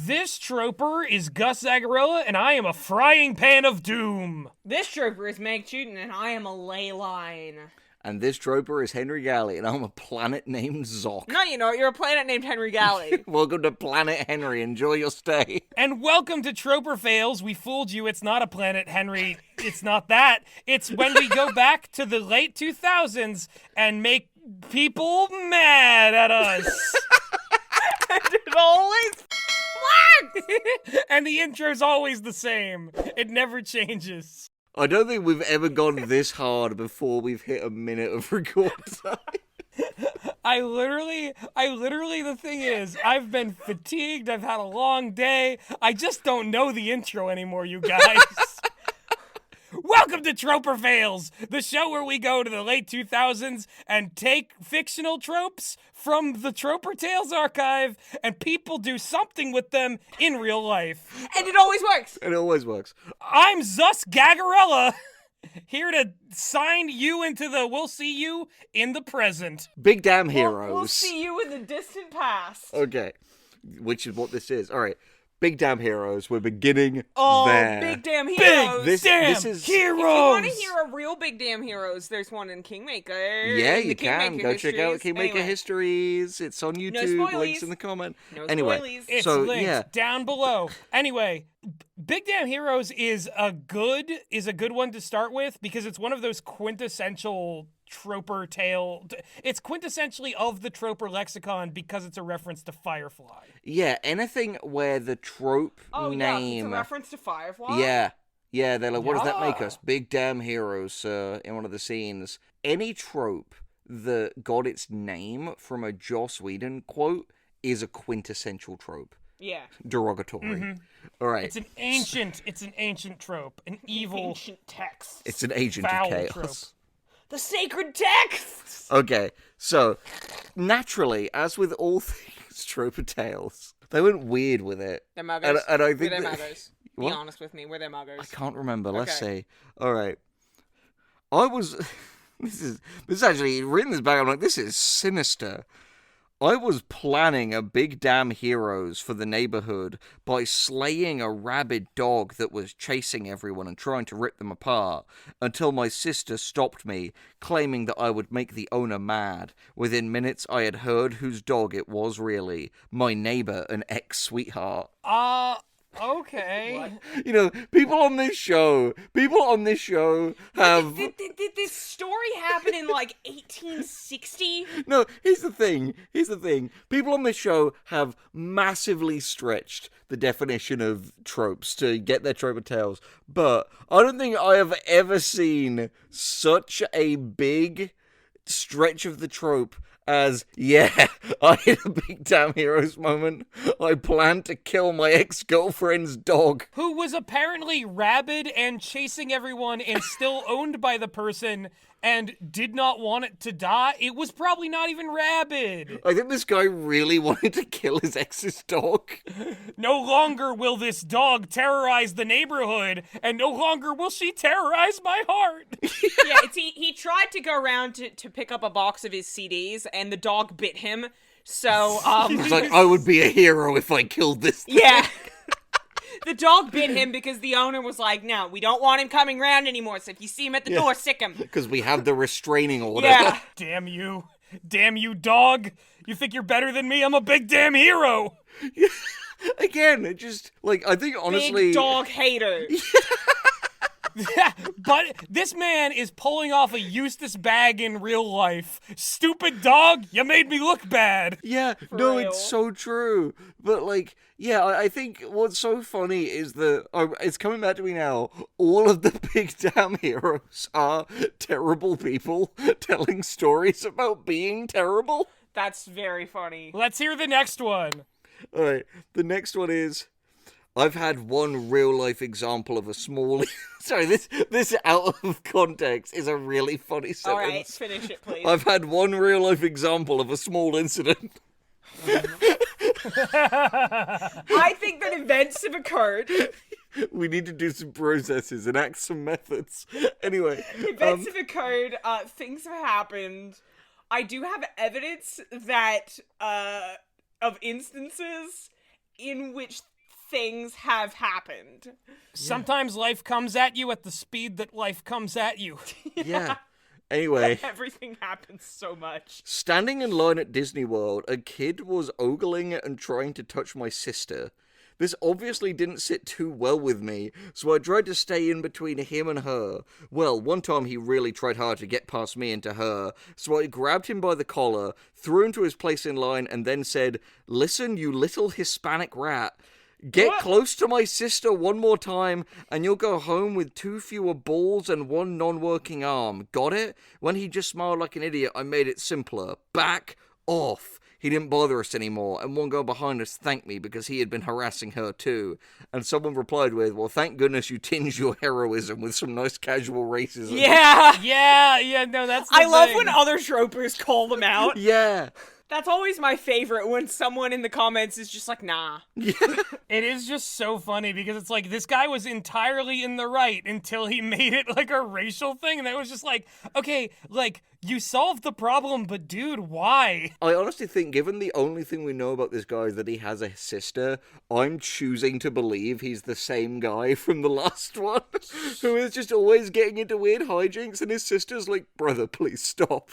This troper is Gus Zagarella, and I am a frying pan of doom. This troper is Meg Chuden, and I am a ley line. And this troper is Henry Galley, and I'm a planet named Zoc. No, you're a planet named Henry Galley. Welcome to Planet Henry. Enjoy your stay. And welcome to Troper Fails. We fooled you. It's not a planet, Henry. It's not that. It's when we go back to the late 2000s and make people mad at us. And it always works! And the intro's always the same. It never changes. I don't think we've ever gone this hard before we've hit a minute of record time. I literally, the thing is, I've been fatigued, I've had a long day, I just don't know the intro anymore, you guys. Welcome to Troper Fails, the show where we go to the late 2000s and take fictional tropes from the Troper Tales archive, and people do something with them in real life. And it always works! It always works. I'm Zus Gagarella, here to sign you into the we'll see you in the present. Big damn heroes. We'll see you in the distant past. Okay, which is what this is. All right, big damn heroes. We're beginning Oh, there. big damn heroes! This Damn is heroes! If you want to hear a real big damn heroes, there's one in Kingmaker. Yeah, in you the can Kingmaker go check out Histories. Kingmaker Anyway, Histories. It's on YouTube. spoilies. Links in the comment. No Anyway, spoilies. It's so linked yeah, down below. Anyway, Big Damn Heroes is a good one to start with because it's one of those quintessential troper tale. It's quintessentially of the troper lexicon because it's a reference to Firefly. yeah. Anything where the trope Oh, name. yeah, it's a reference to Firefly? Yeah, they're like, what does that make Yeah. us? Big damn heroes in one of the scenes. Any trope that got its name from a Joss Whedon quote is a quintessential trope. Yeah. Derogatory. All right. It's an ancient trope, an evil Ancient texts. It's an agent foul of chaos. trope. The sacred texts! Okay, so naturally, as with all things Troper Tales, they went weird with it. They're muggers. And I Were think they that- muggers? Be What? honest with me. Were they muggers? I can't remember. Let's Okay. see. All right. I was. This is actually written this back. I'm like, this is sinister. I was planning a big damn heroes for the neighborhood by slaying a rabid dog that was chasing everyone and trying to rip them apart until my sister stopped me, claiming that I would make the owner mad. Within minutes, I had heard whose dog it was really. My neighbor, an ex-sweetheart. Okay. You know, people on this show have... Did this story happen in, like, 1860? No, here's the thing. People on this show have massively stretched the definition of tropes to get their trope of tales, but I don't think I have ever seen such a big stretch of the trope as, yeah, I hit a big damn heroes moment. I planned to kill my ex-girlfriend's dog. Who was apparently rabid and chasing everyone and still owned by the person and did not want it to die. It was probably not even rabid. I think this guy really wanted to kill his ex's dog. No longer will this dog terrorize the neighborhood, and no longer will she terrorize my heart. Yeah, he tried to go around to pick up a box of his CDs, and the dog bit him. So, He's like, I would be a hero if I killed this thing. yeah. The dog bit him because the owner was like, no, we don't want him coming around anymore, so if you see him at the door, sick him. Because we have the restraining order. Yeah. Damn you. Damn you, dog. You think you're better than me? I'm a big damn hero. Again, it just, like, I think honestly... Big dog hater. But this man is pulling off a Eustace bag in real life. Stupid dog, you made me look bad. Yeah, no, real. it's so true. But, like, yeah, I think what's so funny is that, it's coming back to me now, all of the big damn heroes are terrible people telling stories about being terrible. That's very funny. Let's hear the next one. Alright, the next one is... I've had one real-life example of a small... Sorry, this out of context is a really funny sentence. Alright, finish it, please. I've had one real-life example of a small incident. I think that events have occurred. We need to do some processes, enact some methods. Anyway. Events have occurred, things have happened. I do have evidence that, of instances in which things have happened. Sometimes life comes at you at the speed that life comes at you. Yeah. Anyway, Everything happens so much. standing in line at Disney World, a kid was ogling and trying to touch my sister. This obviously didn't sit too well with me, so I tried to stay in between him and her. Well, one time he really tried hard to get past me into her, so I grabbed him by the collar, threw him to his place in line, and then said, "Listen, you little Hispanic rat. Get What? close to my sister one more time, and you'll go home with 2 fewer balls and 1 non-working arm. Got it?" When he just smiled like an idiot, I made it simpler. Back off. He didn't bother us anymore, and one girl behind us thanked me because he had been harassing her too. And someone replied with, "Well, thank goodness you tinged your heroism with some nice casual racism." Yeah. Yeah, no, that's the I love thing. when other tropers call them out. Yeah. That's always my favorite, when someone in the comments is just like, nah. It is just so funny because it's like this guy was entirely in the right until he made it like a racial thing, and it was just like, okay, like you solved the problem, but dude, why? I honestly think, given the only thing we know about this guy is that he has a sister, I'm choosing to believe he's the same guy from the last one, who is just always getting into weird hijinks, and his sister's like, "Brother, please stop."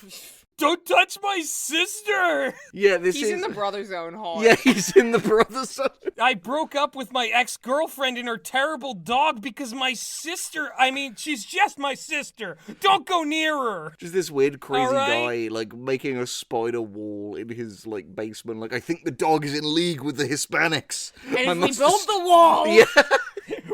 Don't touch my sister! Yeah, this He's is... in the brother zone hard. Yeah, he's in the brother zone. I broke up with my ex-girlfriend and her terrible dog because my sister, I mean, she's just my sister. Don't go near her. Just this weird, crazy Alright. guy, like, making a spider wall in his, like, basement. Like, I think the dog is in league with the Hispanics. And I if we must build the wall, Yeah.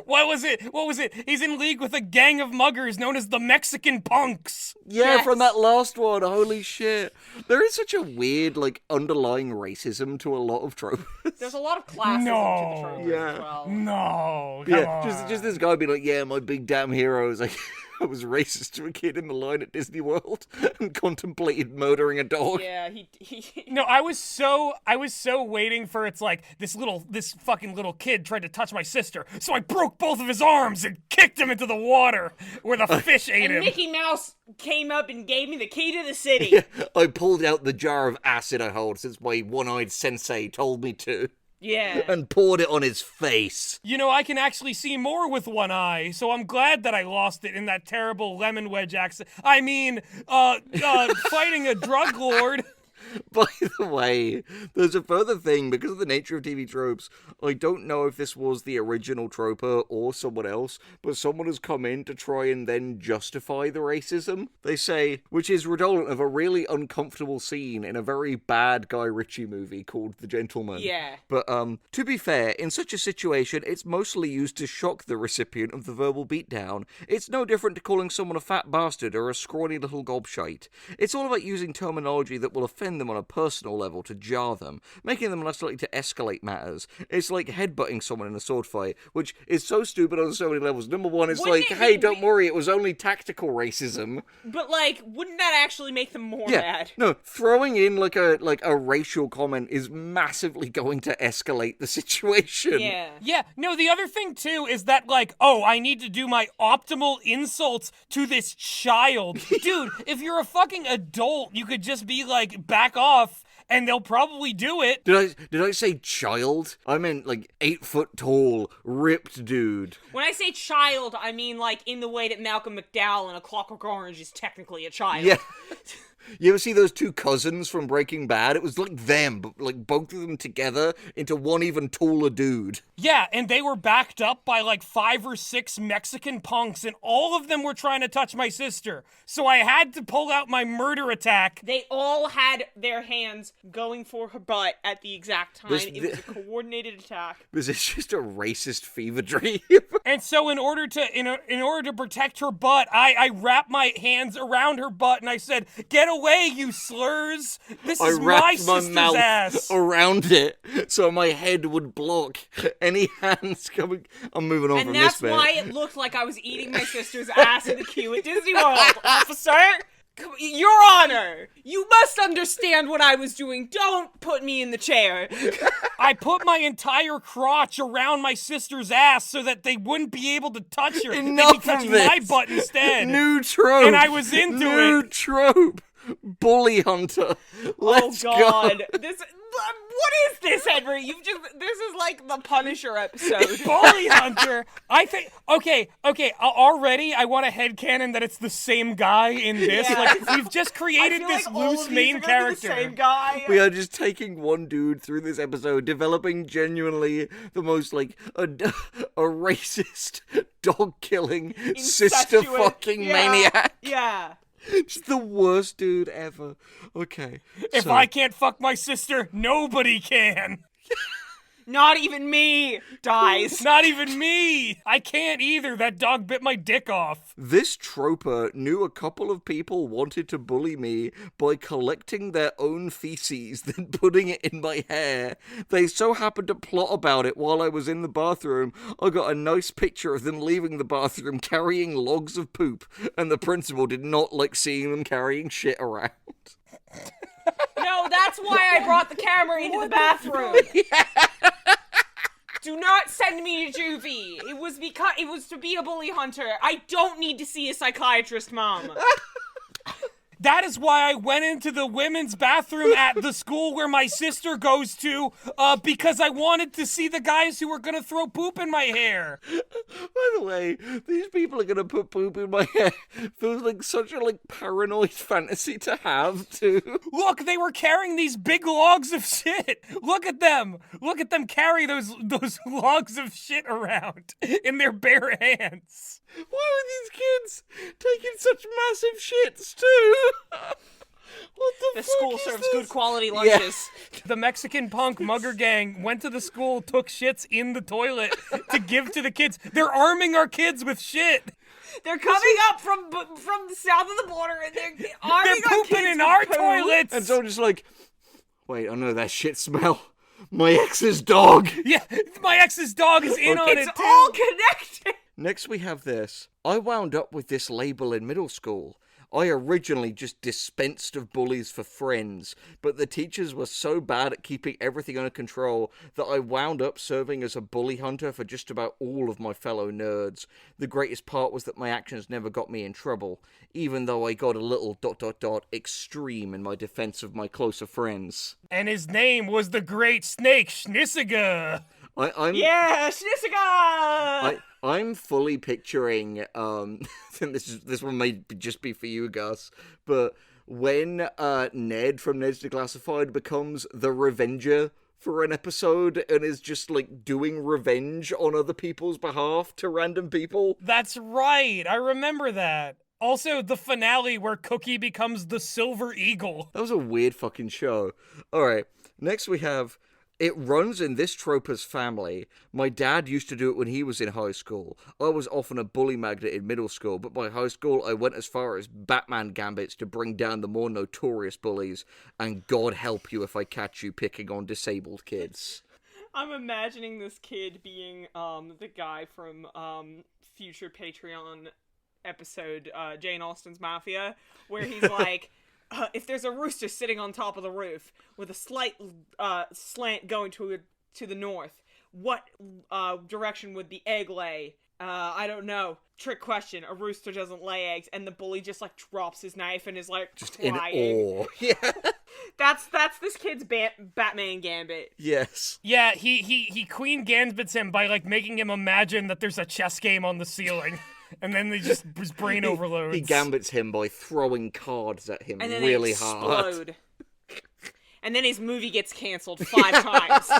What was it? He's in league with a gang of muggers known as the Mexican Punks. Yeah, Yes. from that last one. Holy shit. There is such a weird, like, underlying racism to a lot of tropes. there's a lot of classism to the No. tropers Yeah. as well. No, come Yeah, on. just this guy being like, "Yeah, my big damn heroes." Like, I was racist to a kid in the line at Disney World and contemplated murdering a dog. Yeah, he No, I was so waiting for it's like this fucking little kid tried to touch my sister, so I broke both of his arms and kicked him into the water where the fish ate and him. Mickey Mouse came up and gave me the key to the city. I pulled out the jar of acid I hold since my one-eyed sensei told me to, Yeah. and poured it on his face. You know, I can actually see more with one eye, so I'm glad that I lost it in that terrible lemon wedge accident. I mean, fighting a drug lord. By the way, there's a further thing. Because of the nature of TV tropes, I don't know if this was the original troper or someone else, but someone has come in to try and then justify the racism. They say, which is redolent of a really uncomfortable scene in a very bad Guy Ritchie movie called The Gentleman. Yeah. But, to be fair, in such a situation, it's mostly used to shock the recipient of the verbal beatdown. It's no different to calling someone a fat bastard or a scrawny little gobshite. It's all about using terminology that will offend them on a personal level to jar them, making them less likely to escalate matters. It's like headbutting someone in a sword fight, which is so stupid on so many levels. Number one, it's Wouldn't like, it hey, be don't worry, it was only tactical racism. But, like, wouldn't that actually make them more Yeah, mad? no, throwing in like a racial comment is massively going to escalate the situation. Yeah. Yeah, no, the other thing too is that, like, oh, I need to do my optimal insults to this child. Dude, if you're a fucking adult, you could just be like, back off, and they'll probably do it. Did I say child? I meant like 8 foot tall, ripped dude. When I say child, I mean, like, in the way that Malcolm McDowell in A Clockwork Orange is technically a child. Yeah. You ever see those two cousins from Breaking Bad? It was like them, but like both of them together into one even taller dude. Yeah, and they were backed up by like 5 or 6 Mexican punks, and all of them were trying to touch my sister. So I had to pull out my murder attack. They all had their hands going for her butt at the exact time. It was a coordinated attack. This is just a racist fever dream. And so in order to protect her butt, I wrapped my hands around her butt and I said, "Get away, you slurs! This I is my wrapped my sister's mouth ass!" around it so my head would block any hands coming. I'm moving on And from that's this bit. why it looked like I was eating my sister's ass in the queue at Disney World, officer! Your Honor! You must understand what I was doing. Don't put me in the chair. I put my entire crotch around my sister's ass so that they wouldn't be able to touch her. They'd be Enough of touching this. my butt instead. New trope. And I was into New it. trope. Bully hunter. Let's Oh God. go. This What is this, Henry? This is like the Punisher episode. Bully Hunter. I think. Okay. Already, I want a headcanon that it's the same guy in this. Yeah. Like we've just created I feel this like all loose of these main are gonna be character. the same guy. We are just taking one dude through this episode, developing genuinely the most, like, a racist, dog-killing, sister-fucking maniac. Yeah. Just the worst dude ever. Okay. If so- I can't fuck my sister, nobody can. Not even me dies. Not even me. I can't either. That dog bit my dick off. This troper knew a couple of people wanted to bully me by collecting their own feces, then putting it in my hair. They so happened to plot about it while I was in the bathroom. I got a nice picture of them leaving the bathroom carrying logs of poop, and the principal did not like seeing them carrying shit around. No, that's why I brought the camera into the bathroom. Do not send me to juvie. It was to be a bully hunter. I don't need to see a psychiatrist, Mom. That is why I went into the women's bathroom at the school where my sister goes to, because I wanted to see the guys who were gonna throw poop in my hair. By the way, these people are gonna put poop in my hair. Feels like such a paranoid fantasy to have too. Look, they were carrying these big logs of shit. Look at them. Look at them carry those logs of shit around in their bare hands. Why were these kids taking such massive shits too? What the The fuck school is serves this? good quality lunches. The Mexican punk mugger gang went to the school, took shits in the toilet to give to the kids. They're arming our kids with shit. They're coming up from the south of the border, and they're arming They're our pooping kids in with our poo. toilets. And so I'm just like, wait, I know that shit smell. My ex's dog. Yeah, my ex's dog is in on it It's too. all connected. Next we have this. I wound up with this label in middle school. I originally just dispensed of bullies for friends, but the teachers were so bad at keeping everything under control that I wound up serving as a bully hunter for just about all of my fellow nerds. The greatest part was that my actions never got me in trouble, even though I got a little ... extreme in my defense of my closer friends. And his name was the Great Snake Schnissiga. Yeah, Schnissiga! I'm fully picturing, this one may just be for you, Gus, but when Ned from Ned's Declassified becomes the Revenger for an episode and is just, doing revenge on other people's behalf to random people. That's right. I remember that. Also, the finale where Cookie becomes the Silver Eagle. That was a weird fucking show. Alright, next we have... It runs in this troper's family. My dad used to do it when he was in high school. I was often a bully magnet in middle school, but by high school I went as far as Batman gambits to bring down the more notorious bullies, and God help you if I catch you picking on disabled kids. I'm imagining this kid being the guy from future Patreon episode Jane Austen's Mafia, where he's like, if there's a rooster sitting on top of the roof with a slight slant going to the north, what direction would the egg lay? I don't know. Trick question. A rooster doesn't lay eggs, and the bully just drops his knife and is Just crying. in awe. Yeah. That's this kid's Batman gambit. Yes. Yeah, he Queen Gambits him by making him imagine that there's a chess game on the ceiling. And then his brain overloads. He gambits him by throwing cards at him And then really they hard. explode. And then his movie gets canceled 5 times.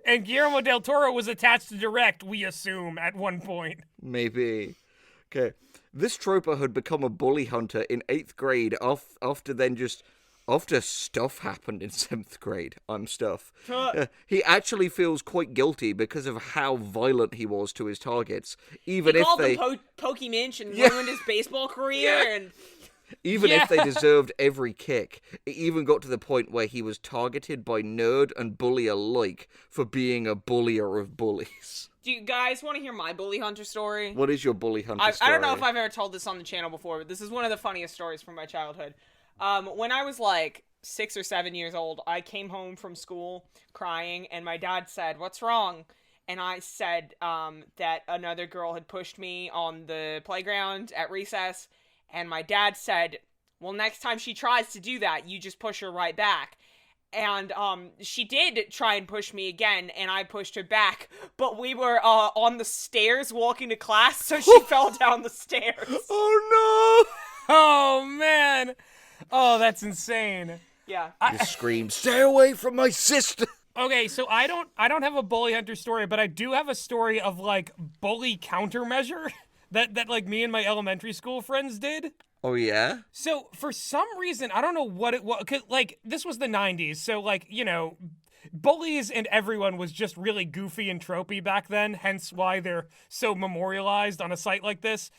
And Guillermo del Toro was attached to direct, we assume, at one point. Maybe. Okay. This troper had become a bully hunter in 8th grade after stuff happened in 7th grade. I'm stuff. He actually feels quite guilty because of how violent he was to his targets. Even He if called they... them Pokeminch and ruined his baseball career. And Even if they deserved every kick, it even got to the point where he was targeted by nerd and bully alike for being a bullier of bullies. do you guys want to hear my bully hunter story? What is your bully hunter story? I don't know if I've ever told this on the channel before, but this is one of the funniest stories from my childhood. When I was 6 or 7 years old, I came home from school crying, and my dad said, "What's wrong?" And I said that another girl had pushed me on the playground at recess, and my dad said, "Well, next time she tries to do that, you just push her right back." And she did try and push me again, and I pushed her back. But we were on the stairs walking to class, so she fell down the stairs. Oh Oh man. Oh, that's insane. Yeah. no! You screamed, "Stay away from my sister!" Okay, so I don't have a bully hunter story, but I do have a story of like bully countermeasure that like me and my elementary school friends did. Oh yeah? So for some reason, I don't know what it was. 'Cause, like, this was the 90s, so like, you know, bullies and everyone was just really goofy and tropey back then. Hence why they're so memorialized on a site like this.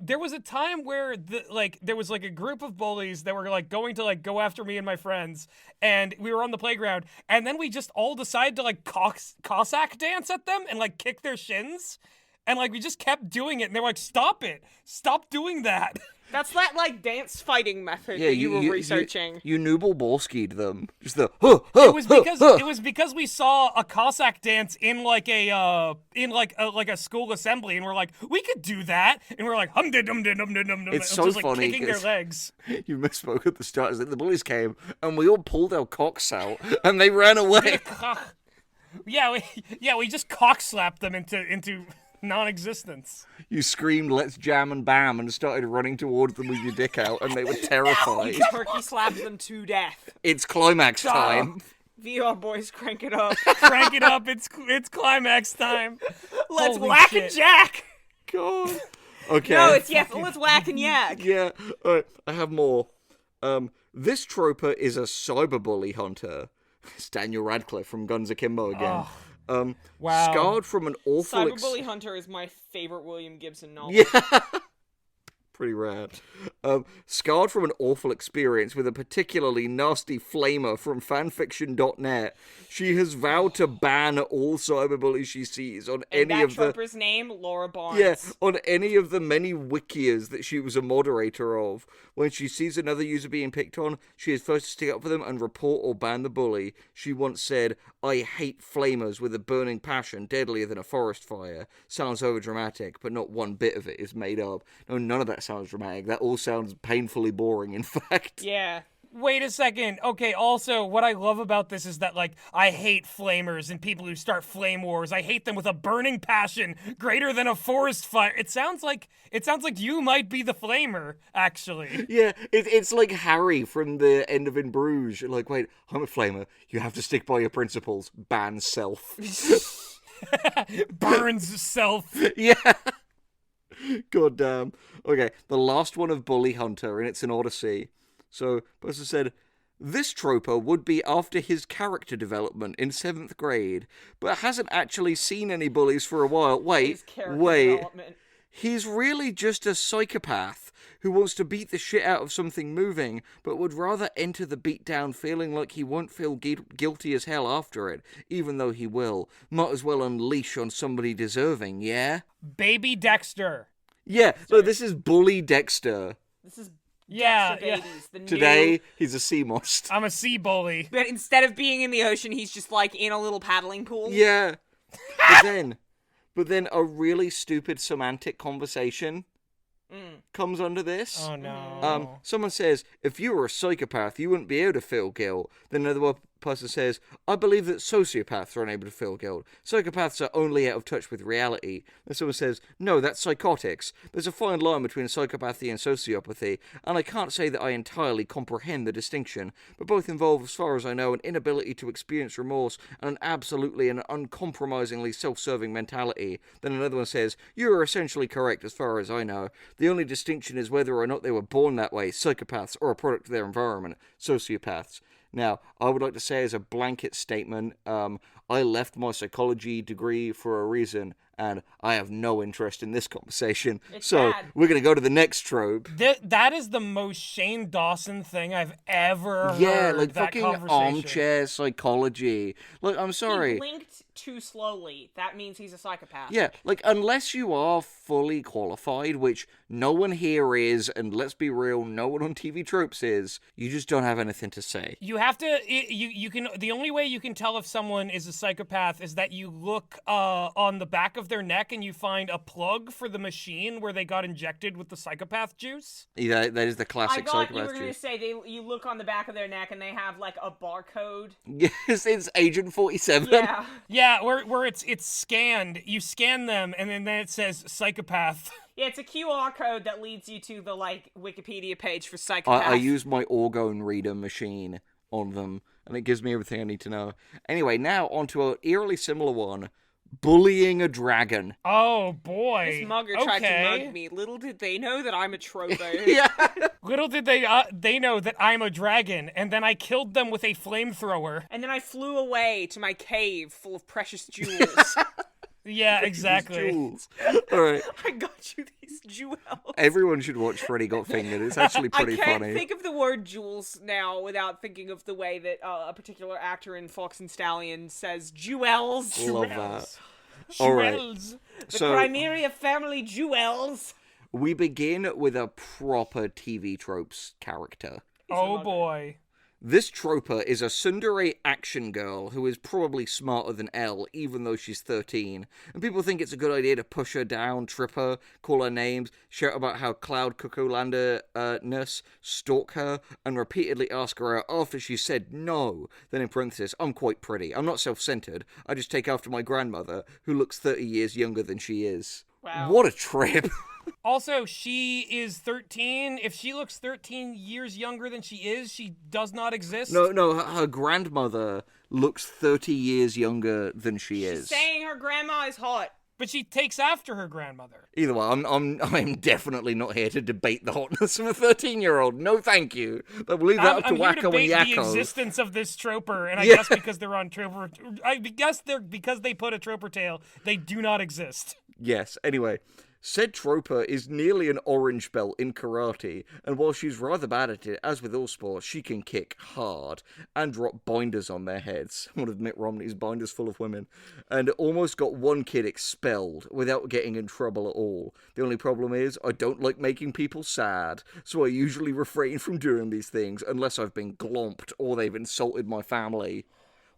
There was a time where there was like a group of bullies that were like going to like go after me and my friends, and we were on the playground, and then we just all decided to like Cossack dance at them and like kick their shins, and like we just kept doing it, and they were like, "Stop it! Stop doing that!" That's that, like, dance fighting method that you were researching. You Nooble Borski'd them. Just the It was because we saw a Cossack dance in like a school assembly, and we're like, we could do that, and we're like, hum de dum de dum de dum dum. It's so just, like, funny kicking their 'cause legs. You misspoke at the start. It's like the bullies came and we all pulled our cocks out and they ran away. we just cock slapped them into non-existence. You screamed, "Let's jam and bam," and started running towards them with your dick out, and they were terrified. Turkey slapped them to death. It's climax time. VR boys, crank it up. Crank it up! It's climax time. Let's Holy whack shit. and jack. God. Okay. No, it's let's whack and yak. Yeah. All right. I have more. This troper is a cyberbully hunter. It's Daniel Radcliffe from Guns Akimbo again. Wow. Scarred from an awful Cyberbully Hunter is my favorite William Gibson novel. Yeah. Pretty rad. Scarred from an awful experience with a particularly nasty flamer from fanfiction.net, she has vowed to ban all cyberbullies she sees on And any that of the... troper's name, Laura Barnes. Yeah, on any of the many wikias that she was a moderator of. When she sees another user being picked on, she is first to stick up for them and report or ban the bully. She once said, "I hate flamers with a burning passion deadlier than a forest fire." Sounds overdramatic, but not one bit of it is made up. No, none of that sounds dramatic. That all sounds painfully boring, in fact. Yeah. Wait a second. Okay, also, what I love about this is that, like, I hate flamers and people who start flame wars. I hate them with a burning passion greater than a forest fire. It sounds like you might be the flamer, actually. Yeah, it's like Harry from the end of In Bruges. You're like, wait, I'm a flamer. You have to stick by your principles. Ban self. Burns self. Yeah. God damn. Okay, the last one of Bully Hunter, and it's an Odyssey. So, person said, this troper would be after his character development in 7th grade, but hasn't actually seen any bullies for a while. Wait. Development. He's really just a psychopath who wants to beat the shit out of something moving, but would rather enter the beatdown feeling like he won't feel guilty as hell after it, even though he will. Might as well unleash on somebody deserving, yeah? Baby Dexter. Yeah, no, this is Bully Dexter. This is Yeah, Dexter yeah. Babies, the new... Today, he's a sea most. I'm a sea bully. But instead of being in the ocean, he's just, like, in a little paddling pool. Yeah. But then a really stupid semantic conversation comes under this. Oh no. Someone says, if you were a psychopath, you wouldn't be able to feel guilt. Then another person says, I believe that sociopaths are unable to feel guilt. Psychopaths are only out of touch with reality. And someone says, no, that's psychotics. There's a fine line between psychopathy and sociopathy, and I can't say that I entirely comprehend the distinction, but both involve, as far as I know, an inability to experience remorse and an absolutely and uncompromisingly self-serving mentality. Then another one says, you are essentially correct as far as I know. The only distinction is whether or not they were born that way, psychopaths, or a product of their environment, sociopaths. Now, I would like to say as a blanket statement, I left my psychology degree for a reason, and I have no interest in this conversation. So we're going to go to the next trope. That is the most Shane Dawson thing I've ever heard. Yeah, like that fucking conversation. armchair psychology. Like, I'm sorry. He blinked too slowly. That means he's a psychopath. Yeah, like, unless you are fully qualified, which no one here is, and let's be real, no one on TV Tropes is, you just don't have anything to say. You have to. You can. The only way you can tell if someone is a psychopath is that you look on the back of their neck and you find a plug for the machine where they got injected with the psychopath juice. Yeah, that is the I classic thought you psychopath were going to juice. say you look on the back of their neck and they have, like, a barcode. Yes, it's Agent 47. Yeah. Yeah, where it's scanned. You scan them and then it says psychopath. Yeah, it's a QR code that leads you to the, like, Wikipedia page for psychopath. I use my orgone reader machine on them, and it gives me everything I need to know. Anyway, now onto an eerily similar one. Bullying a dragon. Oh, boy. This mugger tried to mug me. Little did they know that I'm a troper. Yeah. Little did they know that I'm a dragon, and then I killed them with a flamethrower. And then I flew away to my cave full of precious jewels. Yeah, exactly. Jewels. All right. I got you these jewels. Everyone should watch Freddy Got Fingered. It's actually pretty I can't funny. think of the word jewels now without thinking of the way that a particular actor in Fox and Stallion says jewels. Love that. All right. Jewels. The So Crimea family jewels. we begin with a proper TV tropes character. Oh, boy. This troper is a tsundere action girl who is probably smarter than Elle, even though she's 13. And people think it's a good idea to push her down, trip her, call her names, shout about how Cloud Cuckoo-Lander-ness stalk her, and repeatedly ask her out after she said no. Then in parenthesis, I'm quite pretty. I'm not self-centered. I just take after my grandmother, who looks 30 years younger than she is. Wow. What a trip. Also, she is 13. If she looks 13 years younger than she is, she does not exist. No, her grandmother looks 30 years younger than she is. Saying her grandma is hot. But she takes after her grandmother. Either way, I'm definitely not here to debate the hotness of a 13-year-old. No, thank you. But we'll leave that up to I'm here to Wacko and debate the Yakko. existence of this troper, and I Yeah. guess because they're on troper, because they put a troper tail, they do not exist. Yes, anyway. Said troper is nearly an orange belt in karate, and while she's rather bad at it, as with all sports, she can kick hard and drop binders on their heads. One of Mitt Romney's binders full of women. And almost got one kid expelled without getting in trouble at all. The only problem is, I don't like making people sad, so I usually refrain from doing these things unless I've been glomped or they've insulted my family.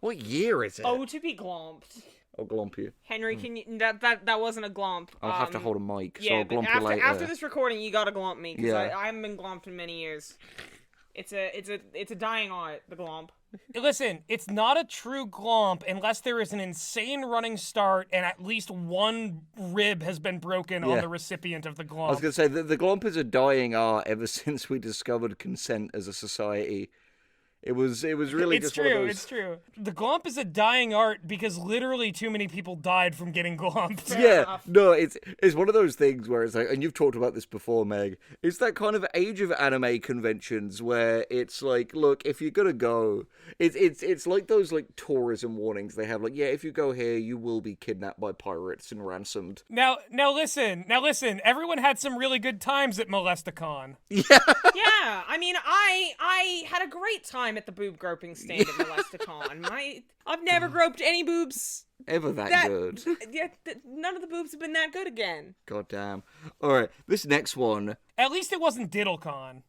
What year is it? Oh, to be glomped. I'll glomp you. Henry, can you... That wasn't a glomp. I'll have to hold a mic, so Yeah, I'll but glomp you later. after this recording, you gotta glomp me, because Yeah. I haven't been glomped in many years. It's a dying art, the glomp. Listen, it's not a true glomp unless there is an insane running start and at least one rib has been broken on Yeah. the recipient of the I was glomp. going to say, the glomp is a dying art ever since we discovered consent as a society. It was really It's just one of true, those... it's true. The glomp is a dying art because literally too many people died from getting glomped. Fair Yeah, enough. no, it's one of those things where it's like, and you've talked about this before, Meg, it's that kind of age of anime conventions where it's like, look, if you're gonna go, it's like those like tourism warnings they have, like, yeah, if you go here, you will be kidnapped by pirates and ransomed. Now listen, everyone had some really good times at Molesticon. Yeah, I mean, I had a great time at the boob groping stand at Molesticon. I've never groped any boobs. Ever that good. Yeah, none of the boobs have been that good again. God damn. Alright, this next one. At least it wasn't DiddleCon.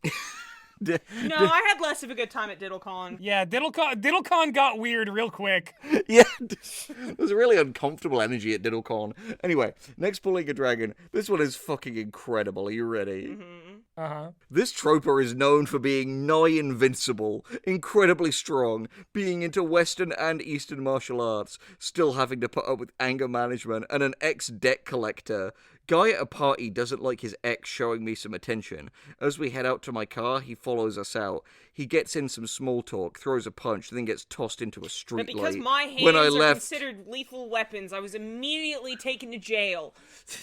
No, I had less of a good time at DiddleCon. Yeah, DiddleCon got weird real quick. Yeah, there's a really uncomfortable energy at DiddleCon. Anyway, next Bullying a Dragon. This one is fucking incredible. Are you ready? Mm-hmm. Uh-huh. This troper is known for being nigh invincible, incredibly strong, being into Western and Eastern martial arts, still having to put up with anger management, and an ex-debt collector. Guy at a party doesn't like his ex showing me some attention. As we head out to my car, he follows us out. He gets in some small talk, throws a punch, then gets tossed into a street But because light. my hands When I are left, considered lethal weapons, I was immediately taken to jail.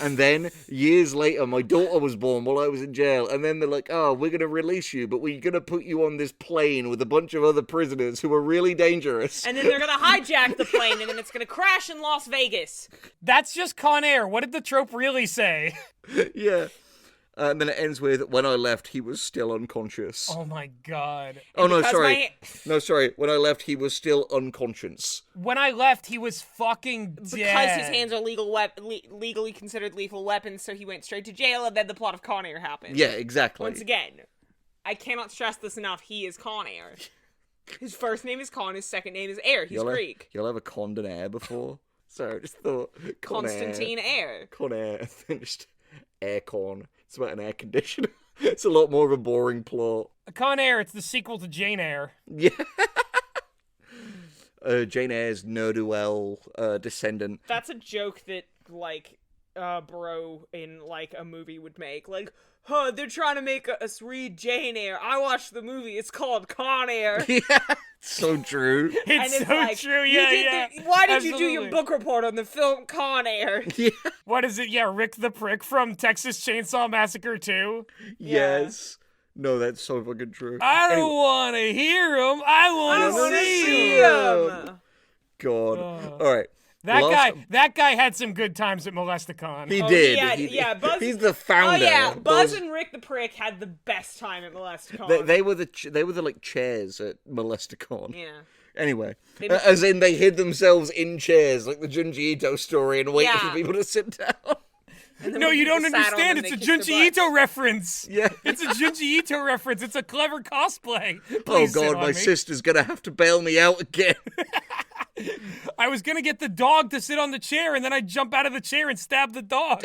and then, years later, my daughter was born while I was in jail, and then they're like, oh, we're going to release you, but we're going to put you on this plane with a bunch of other prisoners who are really dangerous. And then they're gonna hijack the plane, and then it's gonna crash in Las Vegas. That's just Con Air. What did the trope really say? Yeah. And then it ends with, when I left, he was still unconscious. Oh my god. Oh, no, because sorry. No, sorry. When I left, he was still unconscious. When I left, he was fucking dead. Because his hands are legally considered lethal weapons, so he went straight to jail, and then the plot of Con Air happened. Yeah, exactly. Once again, I cannot stress this enough, he is Con Air. His first name is Con, his second name is Air. He's Greek. You'll have a Condon Air before? So I just thought... Constantine Air. Con Air. Finished. Aircon. It's about an air conditioner. It's a lot more of a boring plot. Con Air, it's the sequel to Jane Eyre. Yeah. Jane Eyre's ne'er-do-well descendant. That's a joke that, like, bro in, like, a movie would make. Like, huh, they're trying to make us read Jane Eyre. I watched the movie. It's called Con Air. Yeah, so true. It's so like, true, yeah. Why did you do your Absolutely. book report on the film Con Air? Yeah. What is it? Yeah, Rick the Prick from Texas Chainsaw Massacre 2. Yes. No, that's so fucking true. I don't Anyway. want to hear him. I want to wanna see see him. him. God. All right. That guy had some good times at Molesticon. He Oh, did. yeah, Buzz. He's the Oh founder. yeah, Buzz and Rick the Prick had the best time at Molesticon. They were the like chairs at Molesticon. Yeah. Anyway, They just- as in they hid themselves in chairs, like the Junji Ito story, and waited for Yeah. people to sit down. And then No, when you people don't sat on understand. them, It's a they kissed their Junji butts. Ito reference. Yeah. It's a Junji Ito reference. It's a clever cosplay. Oh Please sit God, on my me. sister's gonna have to bail me out again. I was gonna get the dog to sit on the chair, and then I'd jump out of the chair and stab the dog.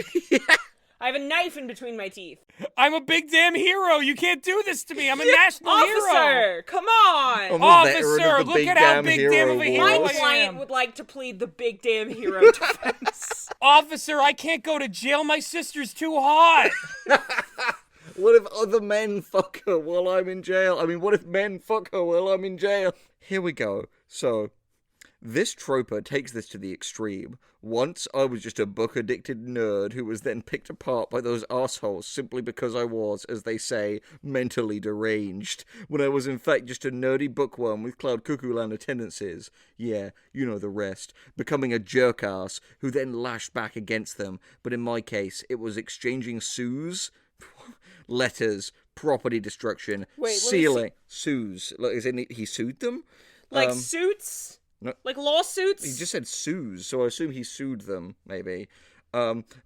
I have a knife in between my teeth. I'm a big damn hero. You can't do this to me. I'm a national hero. Officer, come on. I'm a veteran Officer, of the look big at how damn big hero damn of a hero My war. I client am. would like to plead the big damn hero defense. Officer, I can't go to jail. My sister's too hot. What if other men fuck her while I'm in jail? I mean, what if men fuck her while I'm in jail? Here we go. So, this troper takes this to the extreme. Once I was just a book-addicted nerd who was then picked apart by those assholes simply because I was, as they say, mentally deranged, when I was in fact just a nerdy bookworm with Cloud Cuckoo Lander tendencies. Yeah, you know the rest. Becoming a jerk-ass who then lashed back against them, but in my case, it was exchanging sues, letters, property destruction, Wait, let me sealing, sues. Like, as in he sued them? Like suits? no. Like lawsuits? He just said sues, so I assume he sued them, maybe.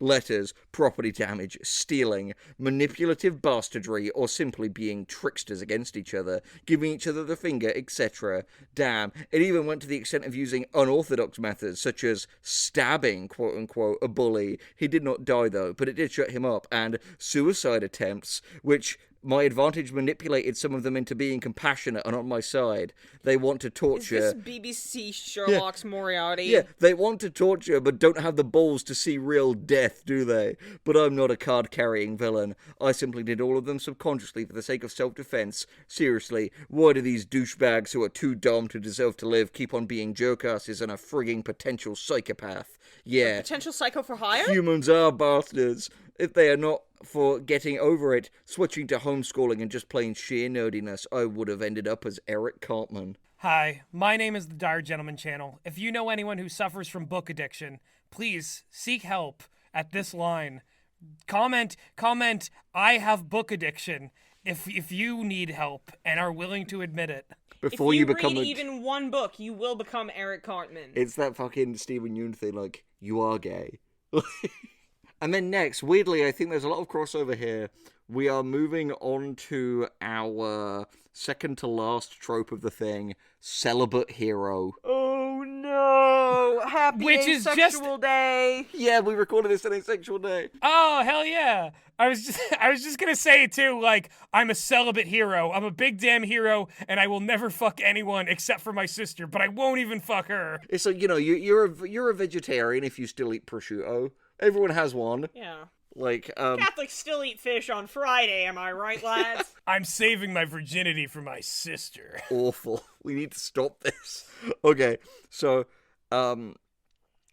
Letters, property damage, stealing, manipulative bastardry, or simply being tricksters against each other, giving each other the finger, etc. Damn, it even went to the extent of using unorthodox methods, such as stabbing, quote-unquote, a bully. He did not die, though, but it did shut him up, and suicide attempts, which... my advantage manipulated some of them into being compassionate and on my side. They want to Is torture... this BBC Sherlock's Moriarty? Yeah, they want to torture, but don't have the balls to see real death, do they? But I'm not a card-carrying villain. I simply did all of them subconsciously for the sake of self-defense. Seriously, why do these douchebags who are too dumb to deserve to live keep on being jerkasses and a frigging potential psychopath? Yeah, Potential psycho for hire? humans are bastards. If they are not for getting over it, switching to homeschooling and just plain sheer nerdiness, I would have ended up as Eric Cartman. Hi, my name is the Dire Gentleman Channel. If you know anyone who suffers from book addiction, please seek help at this line. Comment, I have book addiction if you need help and are willing to admit it. Before if you become read a... even one book, you will become Eric Cartman. It's that fucking Stephen Yoon thing, like, you are gay. And then next, weirdly, I think there's a lot of crossover here. We are moving on to our second to last trope of the thing, celibate hero. Oh no! Happy Which is just- asexual day. Yeah, we recorded this on Asexual Day. Oh, hell yeah. I was just gonna say too, like, I'm a celibate hero. I'm a big damn hero, and I will never fuck anyone except for my sister, but I won't even fuck her. It's like, you know, you're a vegetarian if you still eat prosciutto. Everyone has one. Yeah. Like, Catholics still eat fish on Friday, am I right, lads? I'm saving my virginity for my sister. awful. We need to stop this. Okay, so,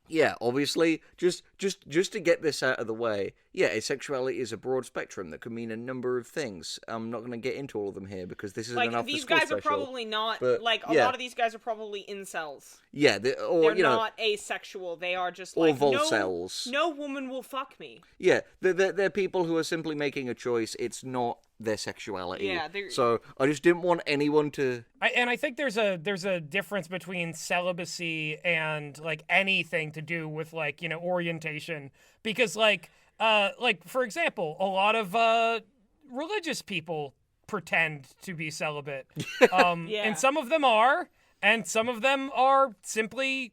yeah, obviously, just to get this out of the way, yeah, asexuality is a broad spectrum that could mean a number of things. I'm not going to get into all of them here because this isn't Like, enough these school guys special. are probably not, but, like, a yeah. lot of these guys are probably incels. Yeah, or, They're you know, not asexual. They are just or like, volcels. no woman will fuck me. Yeah, they're people who are simply making a choice. It's not their sexuality. Yeah, they're- So I just didn't want anyone to... I think there's a difference between celibacy and like anything to do with like, you know, orientation, because like for example, a lot of religious people pretend to be celibate. Yeah. And some of them are, and some of them are simply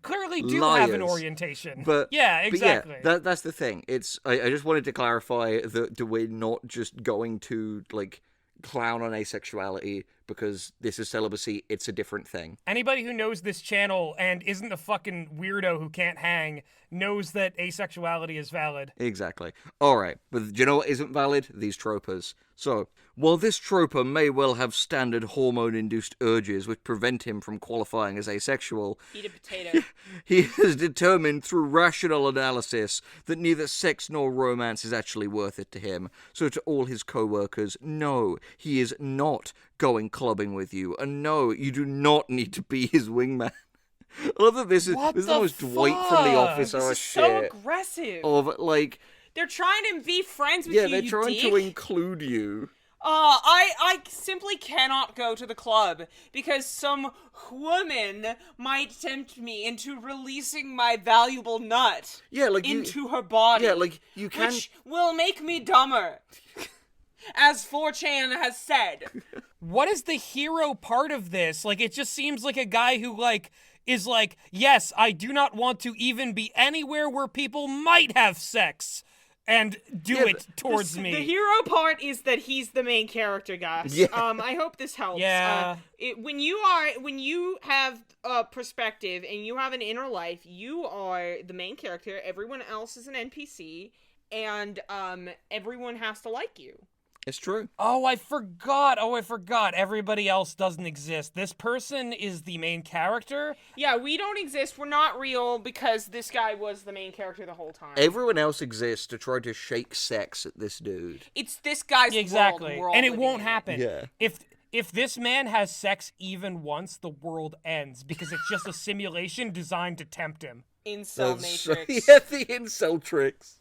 clearly do have an Liars. orientation. But yeah, exactly. But yeah, that's the thing. I just wanted to clarify that we're not just going to like clown on asexuality because this is celibacy. It's a different thing. Anybody who knows this channel and isn't a fucking weirdo who can't hang knows that asexuality is valid. Exactly. All right, but do you know what isn't valid? These tropers. So, while this troper may well have standard hormone-induced urges which prevent him from qualifying as asexual, Eat a potato. he has determined through rational analysis that neither sex nor romance is actually worth it to him. So to all his co-workers, no, he is not going clubbing with you, and no, you do not need to be his wingman. I love that this is What the the most Dwight from The fuck? Office This is so shit aggressive. of like, They're trying to be friends with yeah, you, they're you trying dick. to include you. I simply cannot go to the club because some woman might tempt me into releasing my valuable nut Yeah, like into her body. Yeah, like you can. which will make me dumber, as 4chan has said. What is the hero part of this? Like, it just seems like a guy who, like, is like, yes, I do not want to even be anywhere where people might have sex and do Yeah, it towards me. The hero part is that he's the main character, guys. Yeah. I hope this helps. Yeah. When you have a perspective and you have an inner life, you are the main character. Everyone else is an NPC, and everyone has to like you. It's true. Oh, I forgot. Everybody else doesn't exist. This person is the main character. Yeah, we don't exist. We're not real because this guy was the main character the whole time. Everyone else exists to try to shake sex at this dude. It's this guy's Exactly. world. We're all And it living won't in happen. Yeah. If this man has sex even once, the world ends because it's just a simulation designed to tempt him. Incel That's- Matrix. yeah, the incel tricks.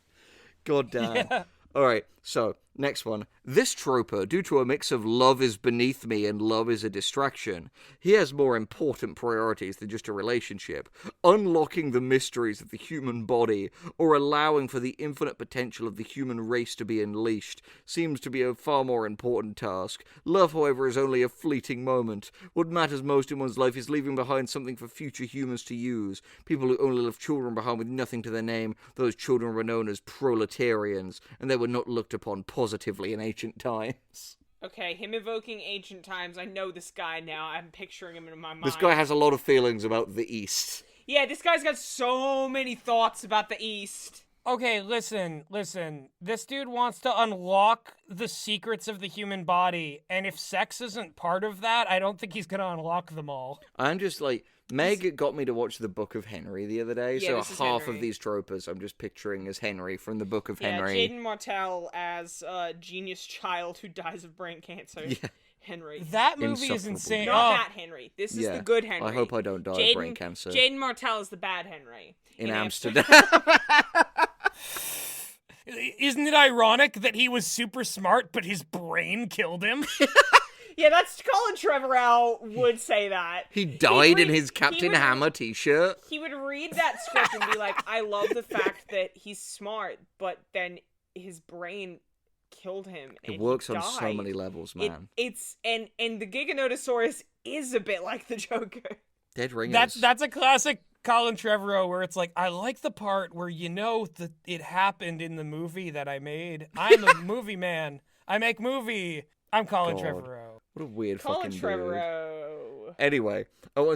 God damn. Yeah. Alright, so, next one. This troper, due to a mix of love is beneath me and love is a distraction, he has more important priorities than just a relationship. Unlocking the mysteries of the human body, or allowing for the infinite potential of the human race to be unleashed, seems to be a far more important task. Love, however, is only a fleeting moment. What matters most in one's life is leaving behind something for future humans to use. People who only left children behind with nothing to their name, those children were known as proletarians, and they were not looked upon positively in ancient times. Okay, him evoking ancient times. I know this guy now. I'm picturing him in my mind. This guy has a lot of feelings about the East. Yeah, this guy's got so many thoughts about the East. Okay, listen. This dude wants to unlock the secrets of the human body, and if sex isn't part of that, I don't think he's gonna unlock them all. I'm just like, Meg got me to watch the Book of Henry the other day, Yeah, this so is half Henry. of these tropers I'm just picturing as Henry from the Book of Yeah, Henry. Jaden Martell as a genius child who dies of brain cancer. Yeah. Henry. That movie is Insufferable. insane. Not Oh, that Henry. This is Yeah, the good Henry. I hope I don't die of brain cancer. Jaden Martell is the bad Henry. in Amsterdam. isn't it ironic that he was super smart, but his brain killed him? Yeah, that's Colin Trevorrow would say that. He died in would- his he Captain would- Hammer t-shirt. He would read that script and be like, I love the fact that he's smart, but then his brain killed him. It and works he on so died. many levels, man. It's and the Giganotosaurus is a bit like the Joker. Dead ringers. That's a classic Colin Trevorrow where it's like, I like the part where you know that it happened in the movie that I made. I'm a movie man. I make movie. I'm Colin God. Trevorrow. What a weird Colin fucking dude. Trevorrow. Anyway,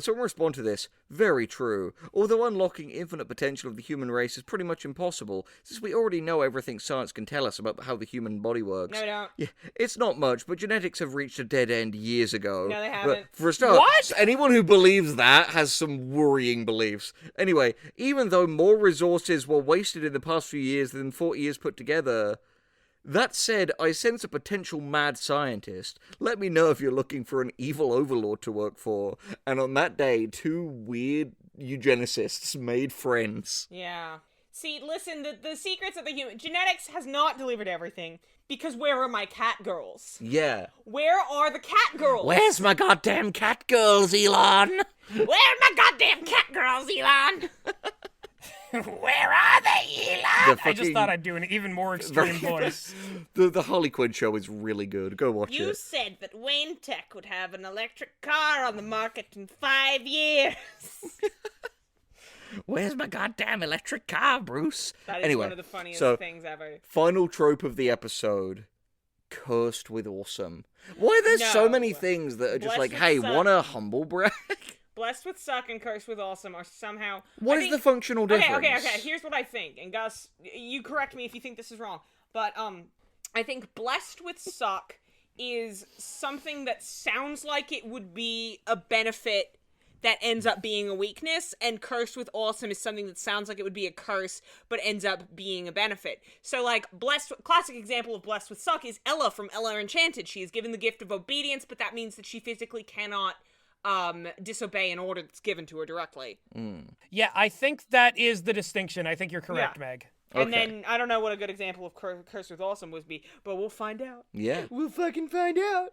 someone respond to this. Very true. Although unlocking infinite potential of the human race is pretty much impossible, since we already know everything science can tell us about how the human body works. No, don't. Yeah, it's not much, but genetics have reached a dead end years ago. No, they But haven't. for a start, What? anyone who believes that has some worrying beliefs. Anyway, even though more resources were wasted in the past few years than 40 years put together... That said, I sense a potential mad scientist. Let me know if you're looking for an evil overlord to work for. And on that day, two weird eugenicists made friends. Yeah. See, listen, the secrets of the human... Genetics has not delivered everything, because where are my cat girls? Yeah. Where are the cat girls? Where's my goddamn cat girls, Elon? Where are my goddamn cat girls, Elon? Where are they, Elon? I just fucking- thought I'd do an even more extreme voice. The Harley Quinn show is really good. Go watch You it. said that Wayne Tech would have an electric car on the market in 5 years. Where's my goddamn electric car, Bruce? That is Anyway, one of the funniest so- things ever. Final trope of the episode. Cursed with awesome. Why are there so No. many things that are just Blessed like, with hey, suck. wanna humble brag? Blessed with suck and cursed with awesome are somehow... What I is think- the functional difference? Okay. Here's what I think. And Gus, you correct me if you think this is wrong. But, I think blessed with suck is something that sounds like it would be a benefit that ends up being a weakness, and cursed with awesome is something that sounds like it would be a curse, but ends up being a benefit. So, like, classic example of blessed with suck is Ella from Ella Enchanted. She is given the gift of obedience, but that means that she physically cannot, disobey an order that's given to her directly. Yeah, I think that is the distinction. I think you're correct, Yeah. Meg. And Okay. then, I don't know what a good example of cursed with awesome would be, but we'll find out. Yeah. We'll fucking find out.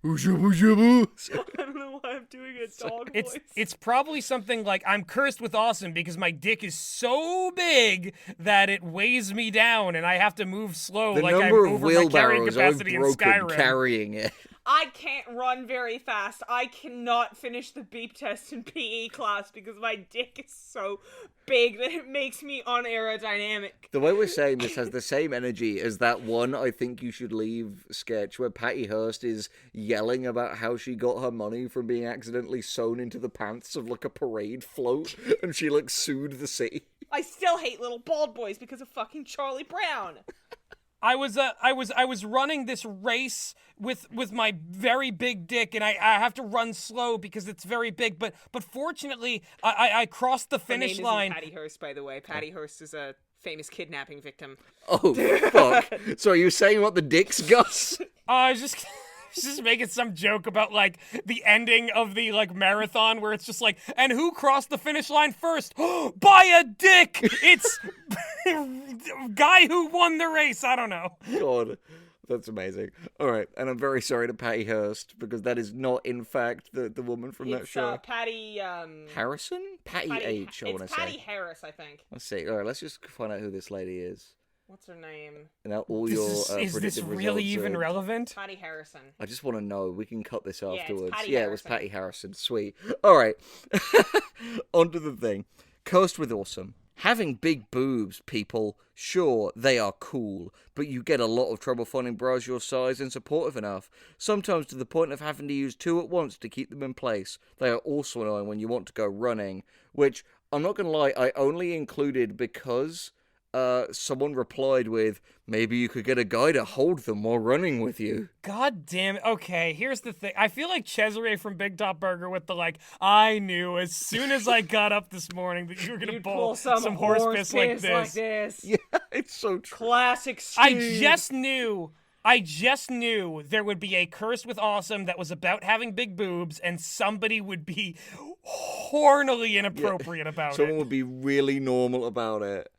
I I don't know why I'm doing a dog voice. It's probably something like I'm cursed with awesome because my dick is so big that it weighs me down and I have to move slow, The like I'm number of over my carrying wheelbarrows I've capacity in broken Skyrim. carrying it. I can't run very fast. I cannot finish the beep test in PE class because my dick is so big that it makes me unaerodynamic. The way we're saying this has the same energy as that one I Think You Should Leave sketch where Patty Hearst is yelling about how she got her money from being accidentally sewn into the pants of like a parade float and she like sued the city. I still hate little bald boys because of fucking Charlie Brown. I was running this race with my very big dick, and I have to run slow because it's very big. But fortunately, I crossed the Her finish name line. isn't Patty Hearst, by the way. Patty Hearst is a famous kidnapping victim. Oh, fuck. So are you saying what the dicks, Gus? I was just making some joke about like the ending of the like marathon where it's just like, and who crossed the finish line first? By a dick! It's guy who won the race. I don't know. God, that's amazing. All right, and I'm very sorry to Patty Hearst because that is not, in fact, the woman from that It's show. Patty, Harrison? Patty H, I want to It's Patty say. Harris, I think. Let's see. All right, let's just find out who this lady is. What's her name? And now all This your is this predictive really results even are- relevant? Patty Harrison. I just want to know. We can cut this it's afterwards. Patty Yeah, it was Harrison. Patty Harrison. Sweet. All right. On to the thing. Cursed with awesome. Having big boobs, people, sure, they are cool, but you get a lot of trouble finding bras your size and supportive enough, sometimes to the point of having to use two at once to keep them in place. They are also annoying when you want to go running, which, I'm not going to lie, I only included because someone replied with, maybe you could get a guy to hold them while running with you. God damn it. Okay, here's the thing. I feel like Cesare from Big Top Burger with the like, I knew as soon as I got up this morning that you were gonna You'd pull some horse piss like this. Yeah, it's so true. Classic I Steve. just knew there would be a curse with awesome that was about having big boobs and somebody would be hornily inappropriate about Someone it. would be really normal about it.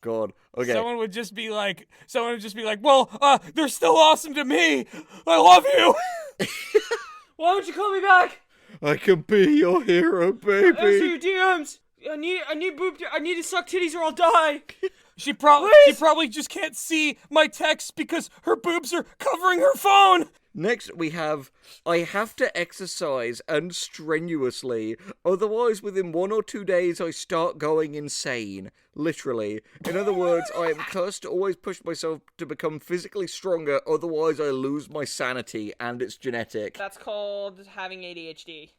God. Okay. Someone would just be like, well, they're still awesome to me. I love you. Why don't you call me back? I can be your hero, Answer baby. your DMs. I need to suck titties or I'll die. She probably just can't see my texts because her boobs are covering her phone. Next, we have, I have to exercise and strenuously, otherwise within 1 or 2 days I start going insane. Literally. In other words, I am cursed to always push myself to become physically stronger, otherwise I lose my sanity, and it's genetic. That's called having ADHD.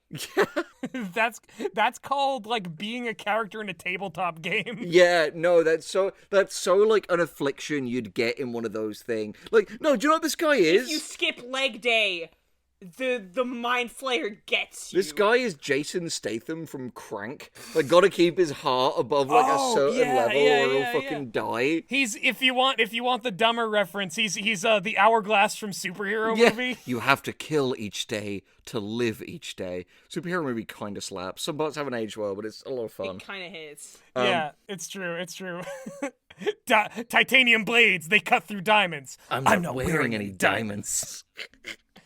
That's called like being a character in a tabletop game. Yeah, no, that's so like an affliction you'd get in one of those things. Like, no, do you know what this guy is? If you skip leg day, the mind flayer gets you. This guy is Jason Statham from Crank. Like, gotta keep his heart above like Oh, a certain yeah, level yeah, or he'll yeah, fucking die. He's if you want the dumber reference, he's the hourglass from superhero Yeah, movie. you have to kill each day to live each day. Superhero movie kind of slaps. Some parts haven't aged well, but it's a lot of fun. It kind of hits. Yeah, it's true. It's true. Titanium blades, they cut through diamonds. I'm not wearing any diamonds.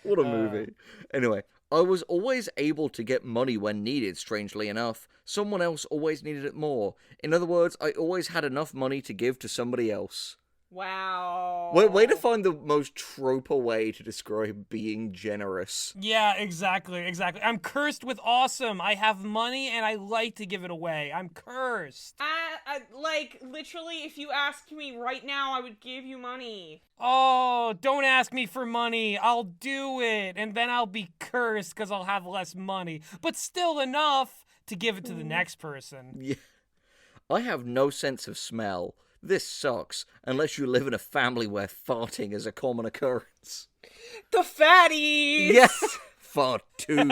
What a movie. Anyway, I was always able to get money when needed, strangely enough. Someone else always needed it more. In other words, I always had enough money to give to somebody else. Wow. Way to find the most troper way to describe being generous. Yeah, exactly. I'm cursed with awesome. I have money and I like to give it away. I'm cursed. Like, literally, if you asked me right now, I would give you money. Oh, don't ask me for money. I'll do it. And then I'll be cursed because I'll have less money. But still enough to give it to the next person. Yeah. I have no sense of smell. This sucks, unless you live in a family where farting is a common occurrence. The fatties! Yes! Fart too.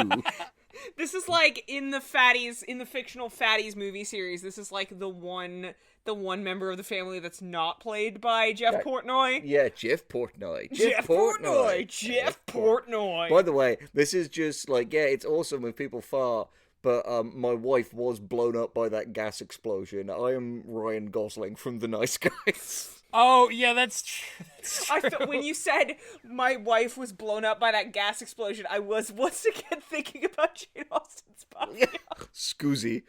This is like in the fictional Fatties movie series, this is like the one member of the family that's not played by Jeff Portnoy. Yeah, Jeff Portnoy. Jeff Portnoy. By the way, this is just like, yeah, it's awesome when people fart, but my wife was blown up by that gas explosion. I am Ryan Gosling from The Nice Guys. Oh, yeah, that's true. I thought when you said my wife was blown up by that gas explosion, I was once again thinking about Jane Austen's Mafia. Scoozy.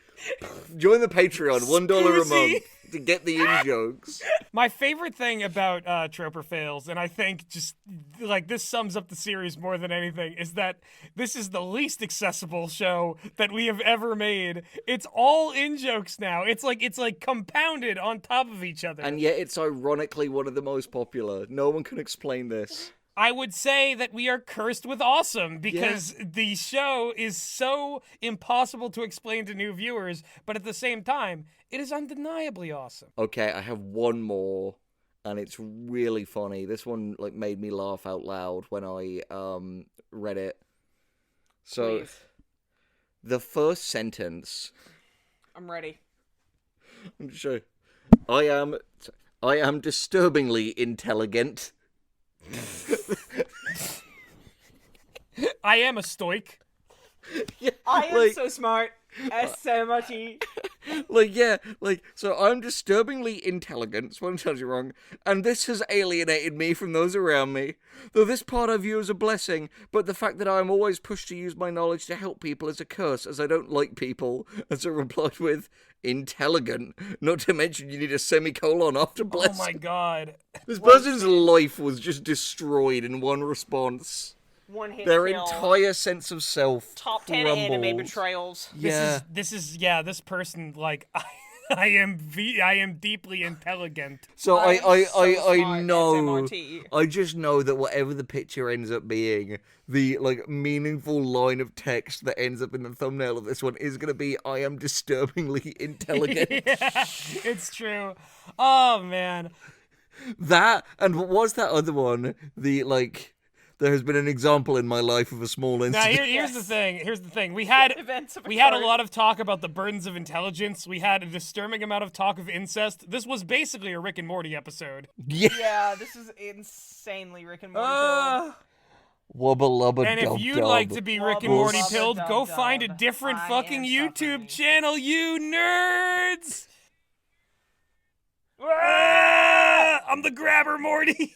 Join the Patreon, $1 a month to get the in-jokes. My favorite thing about Troper Fails, and I think just, like, this sums up the series more than anything, is that this is the least accessible show that we have ever made. It's all in-jokes now. It's like compounded on top of each other. And yet it's ironically one of the most popular. No one can explain this. I would say that we are cursed with awesome because the show is so impossible to explain to new viewers, but at the same time, it is undeniably awesome. Okay, I have one more, and it's really funny. This one like made me laugh out loud when I read it. So, Please. the first sentence. I'm ready. I'm just showing. I am disturbingly intelligent. I am a stoic. Yeah, I am like, so smart. S-M-R-T. So I'm disturbingly intelligent, one tells you wrong, and this has alienated me from those around me. Though this part I view as a blessing, but the fact that I am always pushed to use my knowledge to help people is a curse, as I don't like people, as I replied with, intelligent, not to mention you need a semicolon after blessing. Oh my god. This person's life was just destroyed in one response. One hit Their kill. entire sense of self Top 10 crumbled. anime betrayals. Yeah. This person, like, I am deeply intelligent. So I'm so I smart, know, SMRT. I just know that whatever the picture ends up being, the like meaningful line of text that ends up in the thumbnail of this one is gonna be, I am disturbingly intelligent. Yeah, it's true. Oh man. That, and what was that other one? The like, there has been an example in my life of a small Now incident. here's the thing. Here's the thing. We had Events of a occurred. lot of talk about the burdens of intelligence. We had a disturbing amount of talk of incest. This was basically a Rick and Morty episode. Yeah. Yeah, this is insanely Rick and Morty. Wubba lubba And if dub you'd dub. like to be Rick and Wubba Morty lubba pilled, dub go dub. find a different I fucking am YouTube suffering. channel, you nerds! Ah, I'm the grabber, Morty.